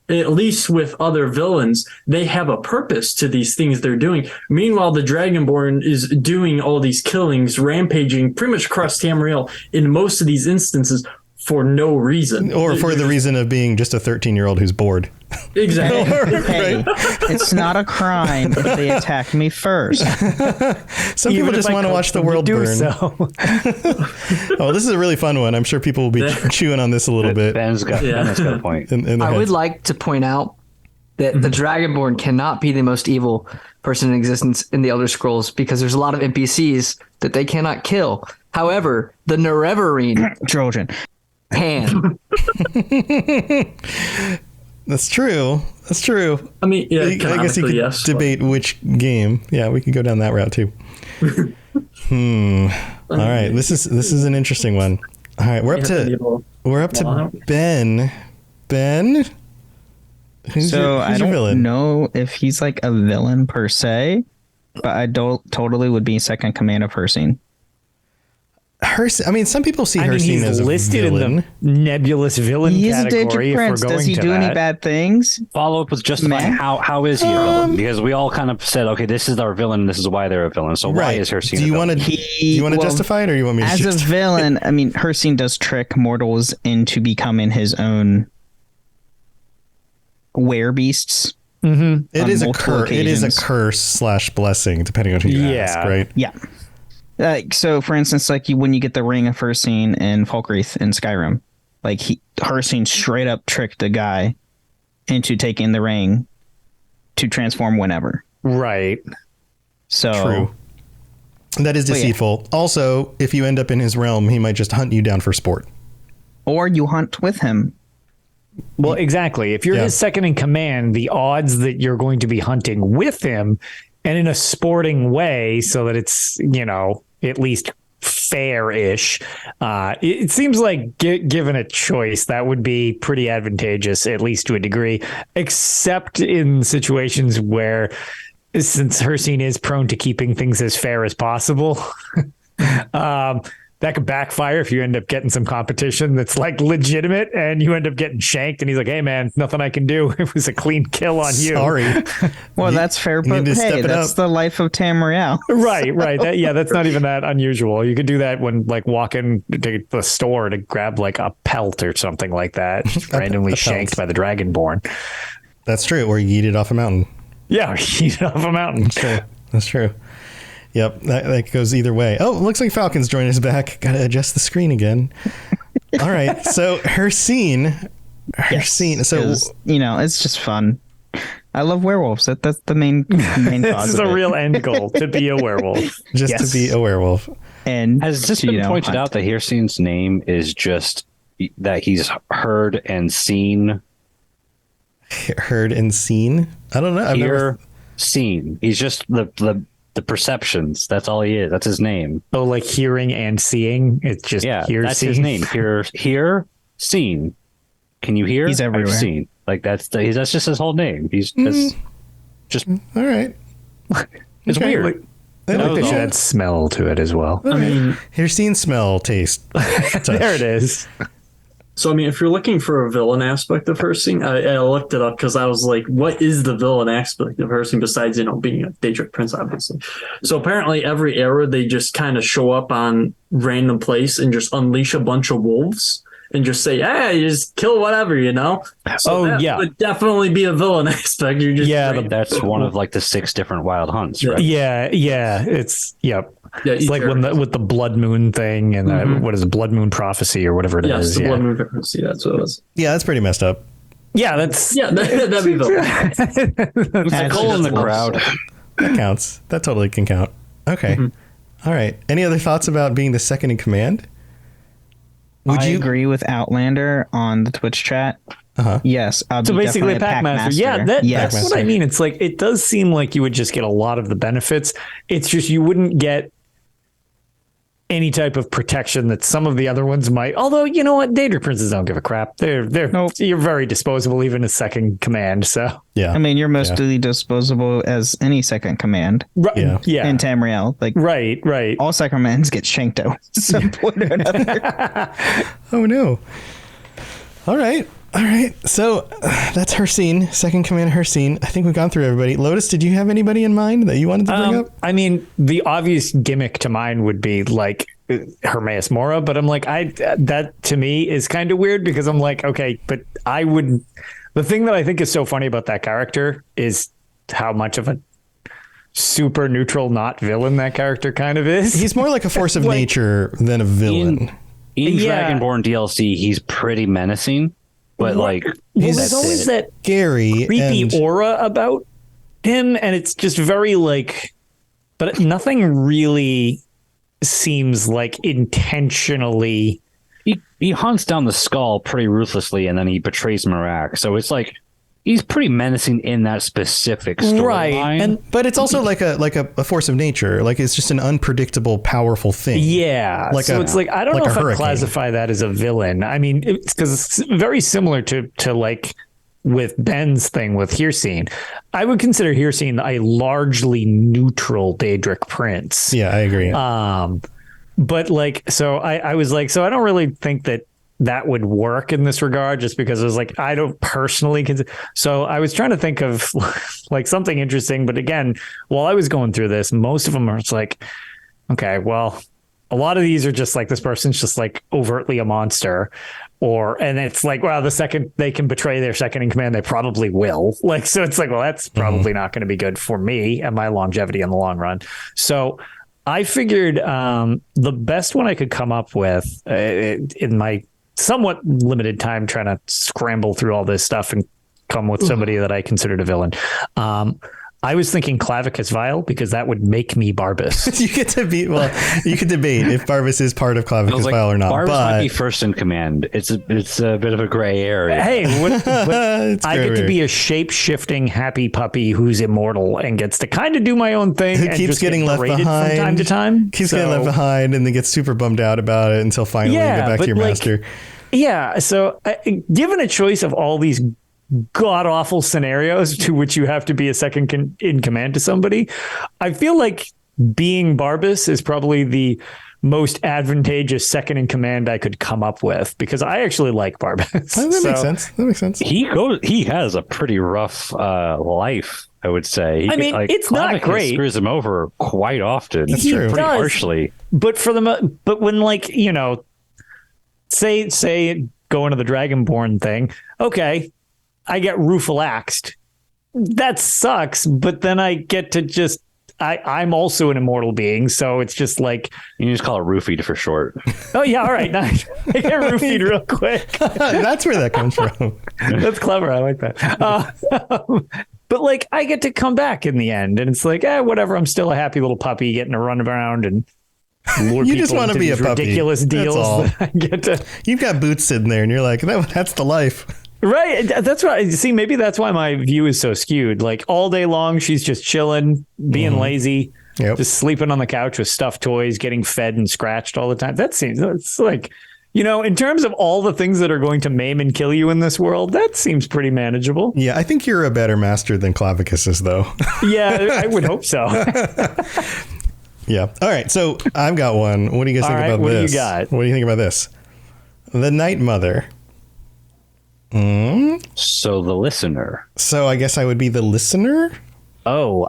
At least with other villains, they have a purpose to these things they're doing. Meanwhile, the Dragonborn is doing all these killings, rampaging pretty much across Tamriel in most of these instances for no reason. Or for the reason of being just a 13-year-old who's bored. Exactly. Hey, it's not a crime if they attack me first. Some people just want to watch the world burn. Oh, this is a really fun one. I'm sure people will be chewing on this a little bit. Ben's got a point. I would like to point out that the Dragonborn cannot be the most evil person in existence in the Elder Scrolls, because there's a lot of NPCs that they cannot kill. However, the Nerevarine Trojan can. That's true. I mean, yeah, I guess you could debate which game. Yeah, we could go down that route too. All right, this is an interesting one. All right, we're up to Ben. Ben, who's I your don't villain? know if he's like a villain per se, but I totally would be second command of Hersine. I mean, some people see Hersine he's as a listed villain. in the nebulous villain He is a category. Daedric If Prince. we're going Does he to do that. any bad things? Follow up with justifying how is he a villain? Because we all kind of said, okay, this is our villain, this is why they're a villain. So why is Hersine Do you a villain? want to justify it, or you want me to? As a villain, I mean, Hersine does trick mortals into becoming his own werebeasts. Mm-hmm. It is a curse / blessing, depending on who you ask, right? Yeah. So, for instance, like when you get the Ring of Hersine and Falkreath in Skyrim, like Hersine straight up tricked the guy into taking the ring to transform whenever. Right. So true. That is deceitful. Yeah. Also, if you end up in his realm, he might just hunt you down for sport. Or you hunt with him. Well, exactly. If you're his second in command, the odds that you're going to be hunting with him and in a sporting way, so that it's, at least fair-ish. It seems like given a choice, that would be pretty advantageous, at least to a degree, except in situations where, since Hersine is prone to keeping things as fair as possible, that could backfire if you end up getting some competition that's like legitimate and you end up getting shanked and he's like, hey man, nothing I can do. It was a clean kill on you. Sorry. Well, that's fair, but hey, that's the life of Tamriel. Right. That's not even that unusual. You could do that when like walking to the store to grab like a pelt or something like that. Just randomly shanked by the Dragonborn. That's true. Or you eat it off a mountain. Yeah, eat it off a mountain. That's true. Yep, that goes either way. Oh, looks like Falcon's joining us back. Got to adjust the screen again. All right, so Hersine. So it's just fun. I love werewolves. That's the main cause. This is a real end goal, to be a werewolf. Just to be a werewolf. And has this been pointed out that Hersine's name is just that he's heard and seen? Heard and seen? I don't know. Seen. He's just the perceptions. That's all he is. That's his name. Oh, like hearing and seeing. It's just that's his name. Hear, seen. Can you hear? He's everywhere. I've seen. Like that's just his whole name. He's just all right. It's weird. I think they should add smell to it as well. I mean, Hersine, smell, taste. There it is. So, I mean, if you're looking for a villain aspect of Hersine, I looked it up because I was like, what is the villain aspect of Hersine besides, being a Daedric Prince, obviously? So apparently every era, they just kind of show up on random place and just unleash a bunch of wolves. and just say, "Hey, you just kill whatever," you know. So that would definitely be a villain aspect. You're just that's one of like the 6 different wild hunts, right? Yeah, it's it's like with the Blood Moon thing and what is it, Blood Moon Prophecy or whatever it is. The Blood Moon Prophecy. That's what it was. Yeah, that's pretty messed up. Yeah, that'd be villain. A goal in the crowd. That counts. That totally can count. Okay. All right. Any other thoughts about being the second in command? Would you agree with Outlander on the Twitch chat? Yes. So basically a pack master. Yeah, that's what I mean. It's like, it does seem like you would just get a lot of the benefits. It's just, you wouldn't get any type of protection that some of the other ones might. Although, you know what? Daedric princes don't give a crap. You're very disposable, even as second command. So yeah, I mean, you're mostly disposable as any second command. Right. Yeah. In Tamriel, like right. All second commands get shanked out at some point or another. Oh no. All right. So that's her scene. Second command, her scene. I think we've gone through everybody. Lotus, did you have anybody in mind that you wanted to bring up? I mean, the obvious gimmick to mine would be like Hermaeus Mora, but I'm like, that to me is kind of weird because I'm like, okay, but the thing that I think is so funny about that character is how much of a super neutral, not villain that character kind of is. He's more like a force of nature than a villain. In Dragonborn DLC, he's pretty menacing. But there's always that scary, creepy aura about him, and it's just very but nothing really seems like intentionally. He hunts down the skull pretty ruthlessly, and then he betrays Marak. So it's like he's pretty menacing in that specific storyline. But it's also like a force of nature. Like it's just an unpredictable, powerful thing. Yeah. It's like I don't know if I classify that as a villain. I mean, it's because it's very similar to like with Ben's thing with Hircine. I would consider Hircine a largely neutral Daedric prince. Yeah, I agree. But I was like, so I don't really think that would work in this regard, just because it was like, I don't personally consider. So I was trying to think of like something interesting. But again, while I was going through this, most of them are just like, okay, well, a lot of these are just like, this person's just like overtly a monster, and it's like, well, the second they can betray their second in command, they probably will. Like, so it's like, well, that's probably not going to be good for me and my longevity in the long run. So I figured the best one I could come up with in my somewhat limited time trying to scramble through all this stuff and come with somebody that I considered a villain. I was thinking Clavicus Vile, because that would make me Barbas. You could debate if Barbas is part of Clavicus Vile or not. Barbas might be first in command. It's a bit of a gray area. Hey, I get to be a shape-shifting happy puppy who's immortal and gets to kind of do my own thing. Who keeps getting left behind from time to time. Getting left behind and then gets super bummed out about it until finally you get back to your master. Yeah, so given a choice of all these god-awful scenarios to which you have to be a second in command to somebody, I feel like being Barbas is probably the most advantageous second in command I could come up with, because I actually like Barbas. That makes sense. He has a pretty rough life, I would say. It's not great. Screws him over quite often. That's true. Pretty harshly. But when say go into the Dragonborn thing, okay, I get roof-alaxed. That sucks, but then I get to I'm also an immortal being, so it's just like... You can just call it roofied for short. Oh, yeah, all right. Nice. I get roofied real quick. That's where that comes from. That's clever. I like that. But, I get to come back in the end, and it's like, whatever, I'm still a happy little puppy getting to run around and lure you people just want to be a puppy. Ridiculous deals. That's all. That I get to... You've got Boots sitting there, and you're like, that's the life. Right. That's right. See, maybe that's why my view is so skewed. Like all day long, she's just chilling, being lazy, just sleeping on the couch with stuffed toys, getting fed and scratched all the time. It's like, in terms of all the things that are going to maim and kill you in this world, that seems pretty manageable. Yeah, I think you're a better master than Clavicus is, though. Yeah, I would hope so. Yeah. All right. So I've got one. What do you guys think about this? What do you got? What do you think about this? The Night Mother. So the listener. So I guess I would be the listener? Oh,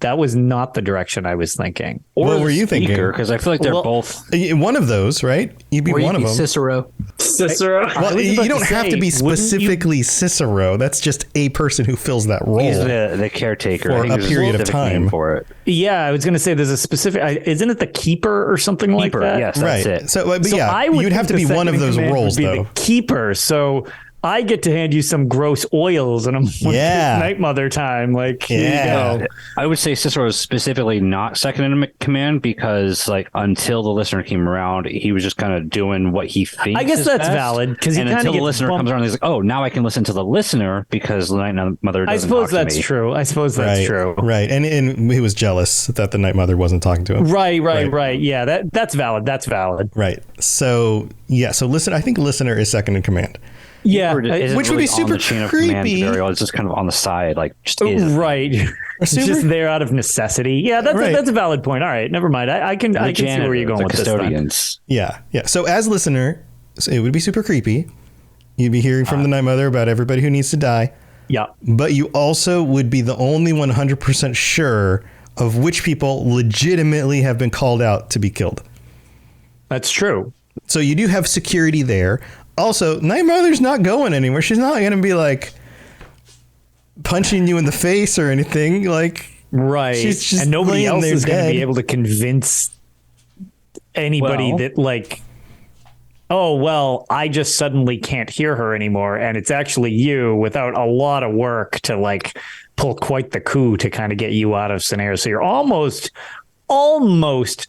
that was not the direction I was thinking. Or what were you thinking? Because I feel like they're both one of those, right? You'd be one of them. Cicero. Well, you don't have to be specifically Cicero. That's just a person who fills that role. He's the caretaker for a period of time for it. Yeah, I was going to say there's a specific. Isn't it the keeper or something like that? Yes, that's it. So you'd have to be one of those roles, though. The keeper. So I get to hand you some gross oils, and I'm like, Night Mother time. Like, here you go. I would say Cicero is specifically not second in command because, like, until the listener came around, he was just kind of doing what he thinks. I guess that's valid because until the listener comes around, he's like, "Oh, now I can listen to the listener because the Night Mother." I suppose that's true. True. Right, and he was jealous that the Night Mother wasn't talking to him. Right. Yeah, that's valid. That's valid. Right. So listen. I think listener is second in command. Yeah, which would be super creepy. It's just kind of on the side, like just is. Right. It's just there out of necessity. Yeah, that's a valid point. All right, never mind. I can see where you're going with custodians. This. Yeah. So as listener, it would be super creepy. You'd be hearing from the Night Mother about everybody who needs to die. Yeah. But you also would be the only 100% sure of which people legitimately have been called out to be killed. That's true. So you do have security there. Also, Night Mother's not going anywhere. She's not going to be like punching you in the face or anything. Like, right. She's just and nobody else is going to be able to convince anybody that, like, oh, well, I just suddenly can't hear her anymore. And it's actually you, without a lot of work to, like, pull quite the coup to kind of get you out of scenarios. So you're almost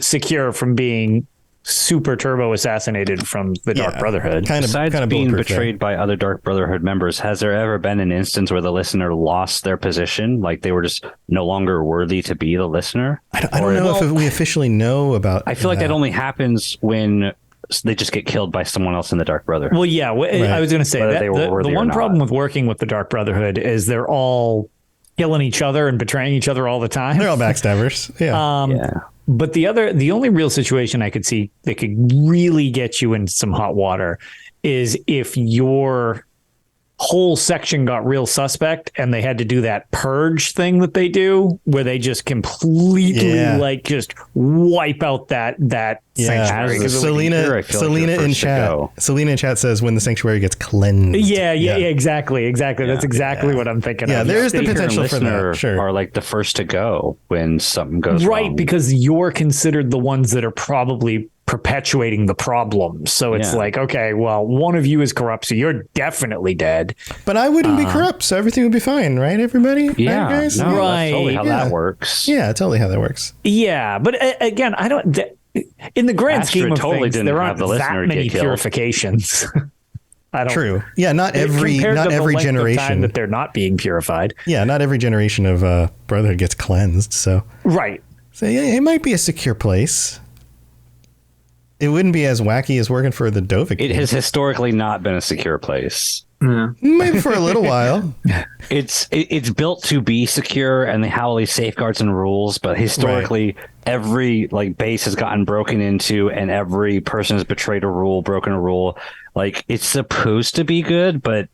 secure from being super turbo assassinated from the Dark Brotherhood. Besides being betrayed by other Dark Brotherhood members, has there ever been an instance where the listener lost their position? Like they were just no longer worthy to be the listener? I don't know if we officially know about I feel like that only happens when they just get killed by someone else in the Dark Brotherhood. Well, yeah, I was going to say that the one problem with working with the Dark Brotherhood is they're all killing each other and betraying each other all the time. They're all backstabbers. Yeah. But the only real situation I could see that could really get you in some hot water is if your whole section got real suspect and they had to do that purge thing that they do where they just completely just wipe out that sanctuary. Selena in chat says when the sanctuary gets cleansed. Yeah, exactly. That's exactly what I'm thinking. Yeah, there's the potential for that. Sure. Are like the first to go when something goes wrong. Right, because you're considered the ones that are probably perpetuating the problem. So it's like, okay, well, one of you is corrupt, so you're definitely dead. But I wouldn't be corrupt, so everything would be fine, right, everybody? Yeah, right, guys? no, that's totally how that works. Yeah, totally how that works. Yeah, but again, I don't... in the grand scheme of things, there aren't that many purifications. True. Yeah, not every generation time that they're not being purified. Yeah, not every generation of Brotherhood gets cleansed. So right. So yeah, it might be a secure place. It wouldn't be as wacky as working for the Dovik. It has historically not been a secure place. Yeah. Maybe for a little while. It's built to be secure, and they have all these safeguards and rules. But historically, every base has gotten broken into, and every person has betrayed a rule, broken a rule. Like it's supposed to be good, but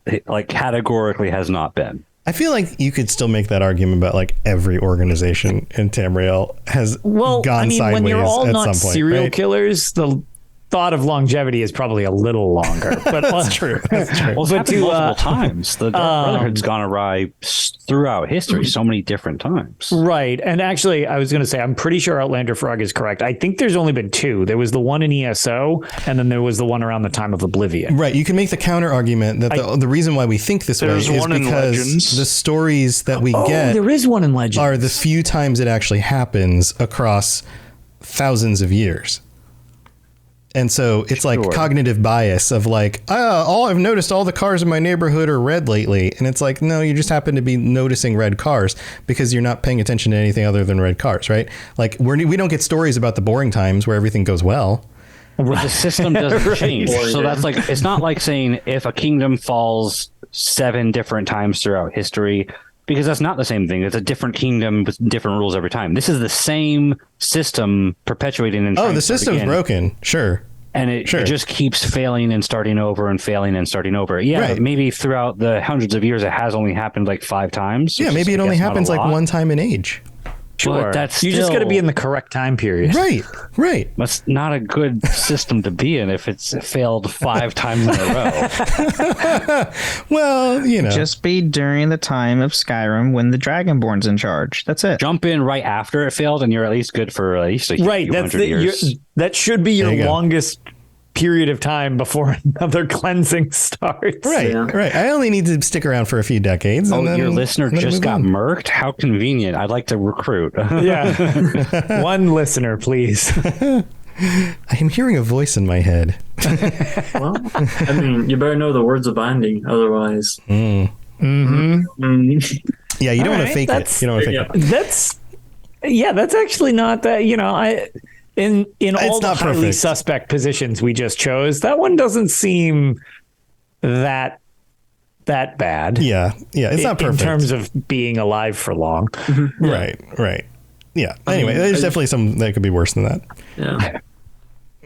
categorically has not been. I feel like you could still make that argument about every organization in Tamriel has gone sideways when you're all at not some point, serial killers, the thought of longevity is probably a little longer. But that's true. That's true. Well, it's happened multiple times. The Dark Brotherhood's gone awry throughout history so many different times. Right. And actually, I was going to say, I'm pretty sure Outlander Frog is correct. I think there's only been two. There was the one in ESO, and then there was the one around the time of Oblivion. Right. You can make the counter argument that the reason why we think this way is because the stories that we get there is one in Legends. Are the few times it actually happens across thousands of years. And so it's cognitive bias of I've noticed all the cars in my neighborhood are red lately. And it's like, no, you just happen to be noticing red cars because you're not paying attention to anything other than red cars, right? Like we don't get stories about the boring times where everything goes well. Right. The system doesn't change. So that's it's not like saying if a kingdom falls 7 different times throughout history, because that's not the same thing. It's a different kingdom with different rules every time. This is the same system perpetuating. The system's broken. Sure. and it just keeps failing and starting over and failing and starting over. Yeah, maybe throughout the hundreds of years, it has only happened like 5 times. Yeah, maybe it only happens like one time in age. Sure, but that's you just got to be in the correct time period. Right. That's not a good system to be in if it's failed 5 times in a row. Well, just be during the time of Skyrim when the Dragonborn's in charge. That's it. Jump in right after it failed, and you're at least good for at least a few hundred years. That should be your longest period of time before another cleansing starts. Right. I only need to stick around for a few decades. Oh, your listener just got murked? How convenient. I'd like to recruit. Yeah. One listener, please. I am hearing a voice in my head. Well, I mean, you better know the words of binding, otherwise. Yeah, you don't want to fake it. You don't want to fake it. That's actually not that, in all the highly perfect. suspect positions we just chose, that one doesn't seem that bad. Yeah, it's not perfect in terms of being alive for long. Right. Yeah. Anyway, there's definitely some that could be worse than that. Yeah.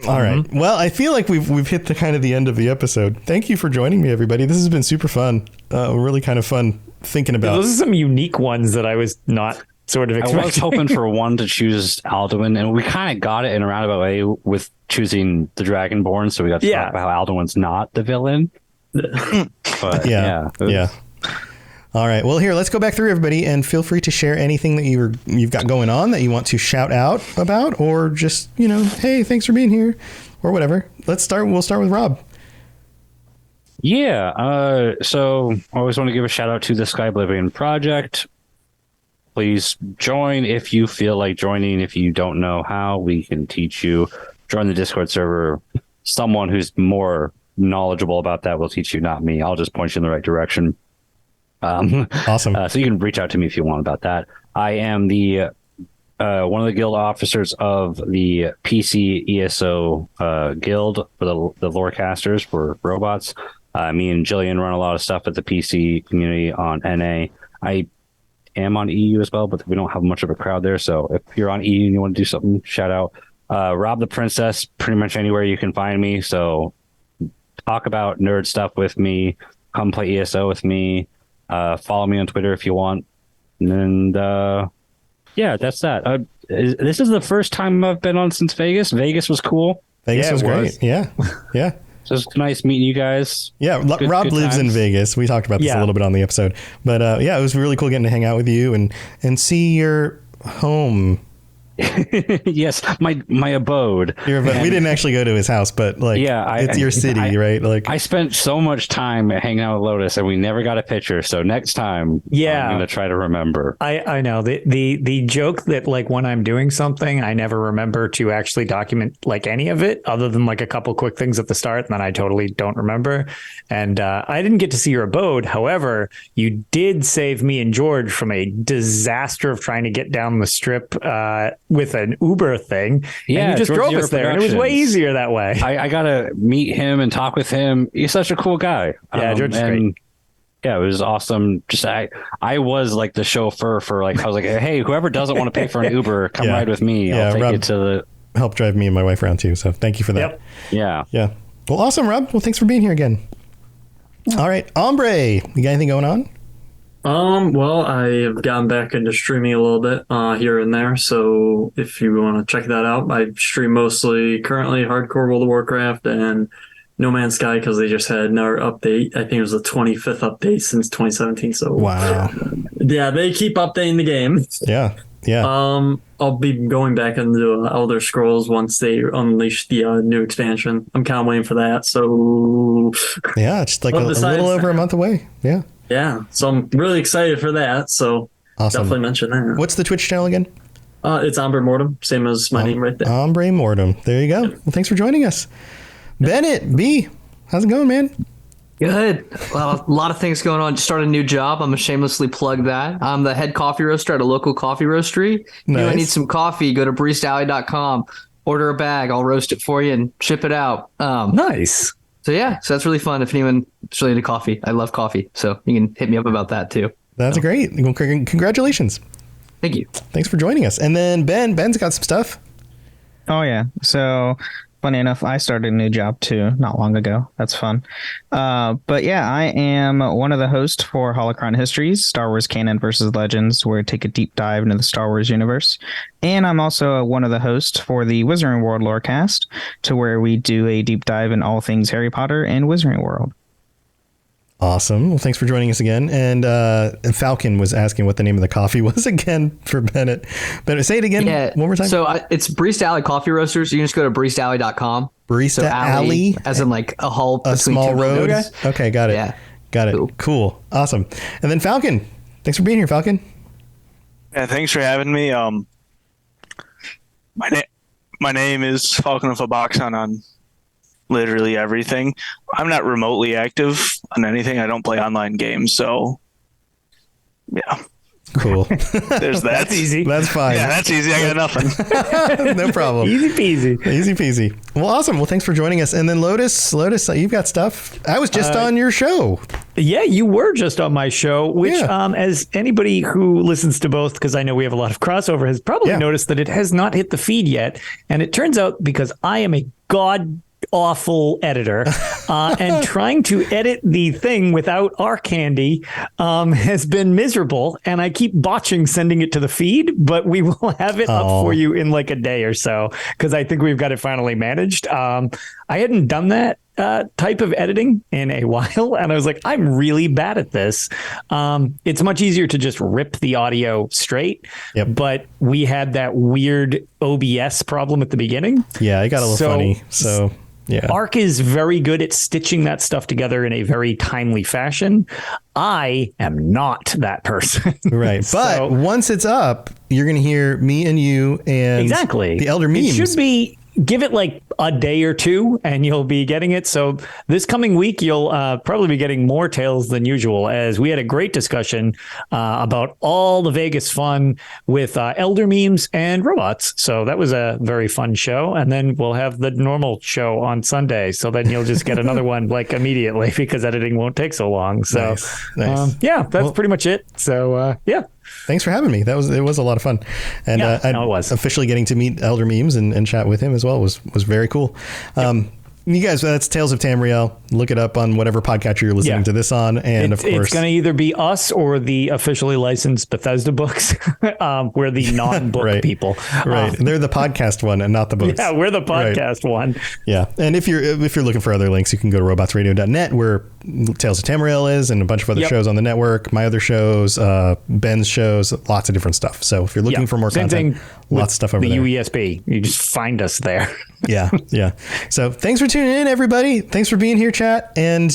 All right. Well, I feel like we've hit the end of the episode. Thank you for joining me, everybody. This has been super fun. Really kind of fun thinking about. Those are some unique ones that I was not sort of expecting. I was hoping for one to choose Alduin, and we kind of got it in a roundabout way with choosing the Dragonborn. So we got to talk about how Alduin's not the villain. But yeah. All right. Well, here, let's go back through everybody, and feel free to share anything that you've got going on that you want to shout out about, or just, hey, thanks for being here, or whatever. We'll start with Rob. Yeah. So I always want to give a shout out to the Sky Oblivion Project. Please join if you feel like joining. If you don't know how, we can teach you. Join the Discord server. Someone who's more knowledgeable about that will teach you, not me. I'll just point you in the right direction. Awesome. So you can reach out to me if you want about that. I am the one of the guild officers of the PC ESO guild for the lorecasters for robots. Me and Jillian run a lot of stuff at the PC community on NA. I am on EU as well, but we don't have much of a crowd there. So if you're on EU and you want to do something, shout out. Rob the Princess, pretty much anywhere you can find me. So talk about nerd stuff with me. Come play ESO with me. Follow me on Twitter if you want. And that's that. This is the first time I've been on since Vegas. Vegas was cool. Vegas was great. Yeah. So it's nice meeting you guys. Yeah, Rob lives in Vegas. We talked about this a little bit on the episode. But it was really cool getting to hang out with you and see your home. Yes, my abode. We didn't actually go to his house, but it's your city, right? I spent so much time hanging out with Lotus, and we never got a picture. So next time, I'm gonna try to remember. I know the joke that when I'm doing something, I never remember to actually document any of it, other than a couple quick things at the start, and then I totally don't remember. And I didn't get to see your abode. However, you did save me and George from a disaster of trying to get down the strip with an Uber thing. Yeah, and you just drove us there, and it was way easier that way. I got to meet him and talk with him. He's such a cool guy. Yeah, George is great. Yeah, it was awesome. Just I was the chauffeur for I was hey, whoever doesn't want to pay for an Uber, come ride with me. I'll take you to the help drive me and my wife around too. So thank you for that. Yep. Yeah. Well, awesome, Rob. Well, thanks for being here again. All right, Ombre, you got anything going on? Well, I have gotten back into streaming a little bit here and there. So if you want to check that out, I stream mostly currently hardcore World of Warcraft and No Man's Sky because they just had another update. I think it was the 25th update since 2017. So wow, yeah, they keep updating the game. Yeah. I'll be going back into Elder Scrolls once they unleash the new expansion. I'm kind of waiting for that. So yeah, it's a little over a month away. Yeah. Yeah, so I'm really excited for that. So awesome. Definitely mention that. What's the Twitch channel again? It's Ombre Mortem, same as my name right there. Ombre Mortem. There you go. Well, thanks for joining us. Bennett, B, how's it going, man? Good. Well, a lot of things going on. Just started a new job. I'm going to shamelessly plug that. I'm the head coffee roaster at a local coffee roastery. Nice. If you need some coffee, go to baristaalley.com, order a bag. I'll roast it for you and ship it out. Nice. So that's really fun. If anyone is really into coffee, I love coffee. So you can hit me up about that too. That's great. Congratulations. Thank you. Thanks for joining us. And then Ben's got some stuff. Oh yeah. So funny enough, I started a new job too not long ago. That's fun. But yeah, I am one of the hosts for Holocron Histories, Star Wars Canon versus Legends, where I take a deep dive into the Star Wars universe. And I'm also one of the hosts for the Wizarding World Lorecast, to where we do a deep dive in all things Harry Potter and Wizarding World. Awesome. Well, thanks for joining us again. And Falcon was asking what the name of the coffee was again for Bennett. Bennett, say it again one more time. So it's Barista Alley Coffee Roasters. You can just go to baristaalley.com. Barista Alley? As in like a hall a between small road? Okay, got it. Yeah. Got it. Cool. Awesome. And then Falcon. Thanks for being here, Falcon. Yeah, thanks for having me. My name is Falcon with a box on literally everything. I'm not remotely active on anything. I don't play online games, so yeah. Cool. There's that. That's easy. That's fine. Yeah, that's easy. I got nothing. No problem. Easy peasy. Easy peasy. Well, awesome. Well, thanks for joining us. And then Lotus, you've got stuff. I was just on your show. Yeah, you were just on my show, which, as anybody who listens to both, because I know we have a lot of crossover, has probably noticed that it has not hit the feed yet. And it turns out because I am a awful editor and trying to edit the thing without our candy has been miserable, and I keep botching sending it to the feed, but we will have it up for you in like a day or so, because I think we've got it finally managed. I hadn't done that type of editing in a while, and I was like, I'm really bad at this. It's much easier to just rip the audio straight, but we had that weird OBS problem at the beginning. Yeah, it got a little funny. So yeah, Arc is very good at stitching that stuff together in a very timely fashion. I am not that person. Right. But once it's up, you're going to hear me and you and the Elder Memes. It should be, give it like a day or two and you'll be getting it. So this coming week, you'll probably be getting more tales than usual, as we had a great discussion about all the Vegas fun with Elder Memes and robots. So that was a very fun show. And then we'll have the normal show on Sunday. So then you'll just get another one like immediately, because editing won't take so long. So nice. That's pretty much it. So yeah. Thanks for having me. It was a lot of fun. And it was. Officially getting to meet Elder Memes and chat with him as well was very cool. You guys, that's Tales of Tamriel. Look it up on whatever podcatcher you're listening to this on. And of course, it's going to either be us or the officially licensed Bethesda books. We're the non-book people. Right. They're the podcast one and not the books. Yeah, we're the podcast one. Yeah. And if you're looking for other links, you can go to robotsradio.net, where Tales of Tamriel is, and a bunch of other shows on the network, my other shows, Ben's shows, lots of different stuff. So if you're looking for more content, lots of stuff over there. The UESB, you just find us there. Yeah. So thanks for tuning in, everybody. Thanks for being here, chat, and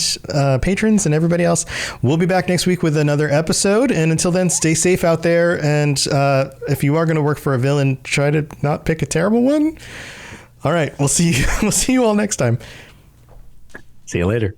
patrons and everybody else. We'll be back next week with another episode. And until then, stay safe out there. And if you are going to work for a villain, try to not pick a terrible one. All right. We'll see you. We'll see you all next time. See you later.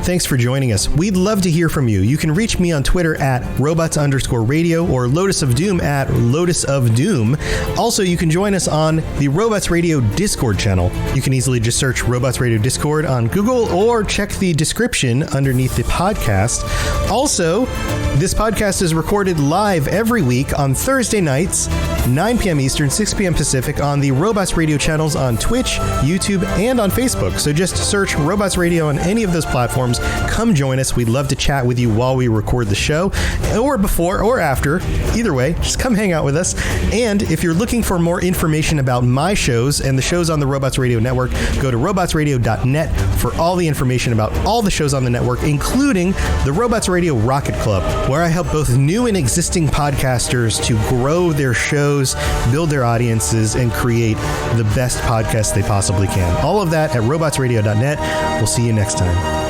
Thanks for joining us. We'd love to hear from you. You can reach me on Twitter at robots_radio or Lotus of Doom at Lotus of Doom. Also, you can join us on the Robots Radio Discord channel. You can easily just search Robots Radio Discord on Google or check the description underneath the podcast. Also, this podcast is recorded live every week on Thursday nights, 9 p.m. Eastern, 6 p.m. Pacific, on the Robots Radio channels on Twitch, YouTube, and on Facebook. So just search Robots Radio on any of those platforms. Come join us. We'd love to chat with you while we record the show, or before or after. Either way, just come hang out with us. And if you're looking for more information about my shows and the shows on the Robots Radio Network, go to robotsradio.net for all the information about all the shows on the network, including the Robots Radio Rocket Club, where I help both new and existing podcasters to grow their shows, build their audiences, and create the best podcasts they possibly can. All of that at robotsradio.net. We'll see you next time.